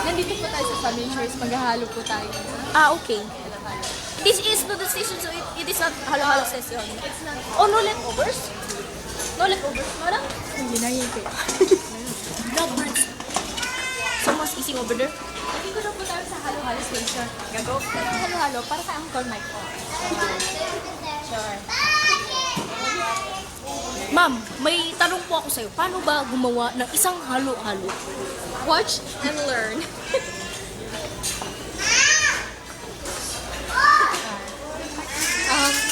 Nandito po tayo sa Family Choice. Maghahalo po tayo. Ah, okay. This is noodle station, so it is not halo-halo session. It's not. Oh, no leftovers? No leftovers, Mara? Hindi na yun. Lovebirds. Someone's eating over there. Nandito na po tayo sa halo-halo station. Gagawa po tayo ng halo-halo para kay Uncle Mike po. Sure. Ma'am, may tanong po ako sa'yo. Paano ba gumawa ng isang halo-halo? Watch and learn.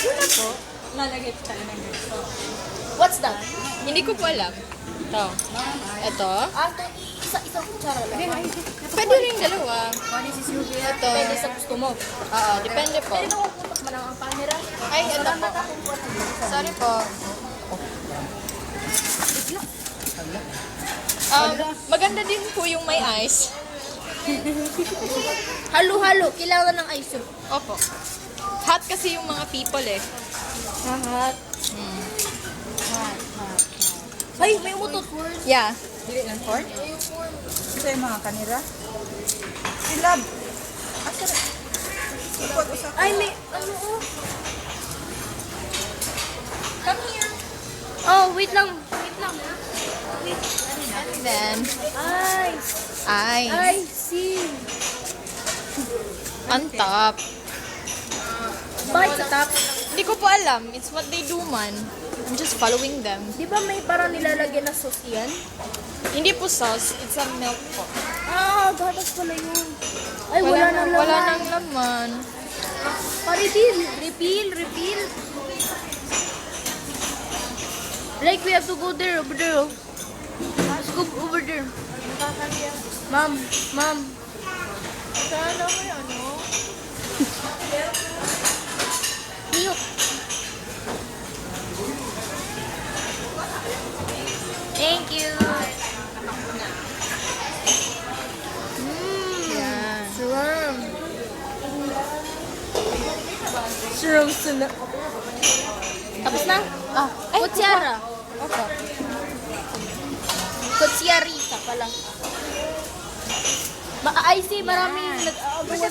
Una po, lalagay po tayo ng ganito. What's that? Hindi ko po alam. Ito. Ito. Ah, isang kutsara lang. Pwede rin dalawa. Ito. Depende sa gusto mo. Oo, depende po. Pwede mo puputok mo lang ang camera. Ay, ito po. Sorry po. Maganda din po yung may ice. Halo-halo, kailangan ng ice yun. Opo. Hot kasi yung mga people eh. Hot. Ay, may umutot. Yeah. Dili ng corn? Ito yung mga kanira. Silab. Asa na? Ipot usa ka. Ay, may ano oh. Come here. Oh, wait lang. Wait lang. And then, Ice. ice. I see. On top. Bakit sa top? Hindi ko po alam. It's what they do, man. I'm just following them. Di ba may parang nilalagyan na sauce yan? Hindi po sauce. It's a milk po. Ah, gatas pala yun. Ay, wala nang laman. Wala nang laman. Pa-refill. Refill. Like, we have to go there, over there. Let's go over there. Ma'am. Sana may ano? Milk. Thank you. Yan. Shrimp. Shrimp sila. Tapos na? Ah, ay, Kutsara. Opo. Kutsarita pala. I see, maraming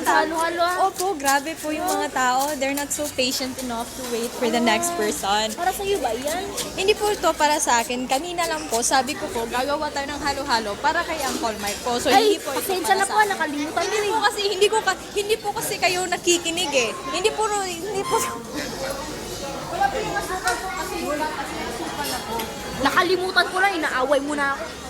halo-halo. Opo, grabe po yung mga tao. They're not so patient enough to wait for the next person. Para sa'yo ba yan? Hindi po ito para sa akin. Kanina lang po, sabi ko po, gagawa tayo ng halo-halo para kay Uncle Mike po. So, Ay, hindi po ito pasensya para na sa po, akin. nakalimutan Hindi din po eh. kasi hindi po kasi kayo nakikinig eh. Hindi po Nakalimutan ko na, inaaway mo na ako.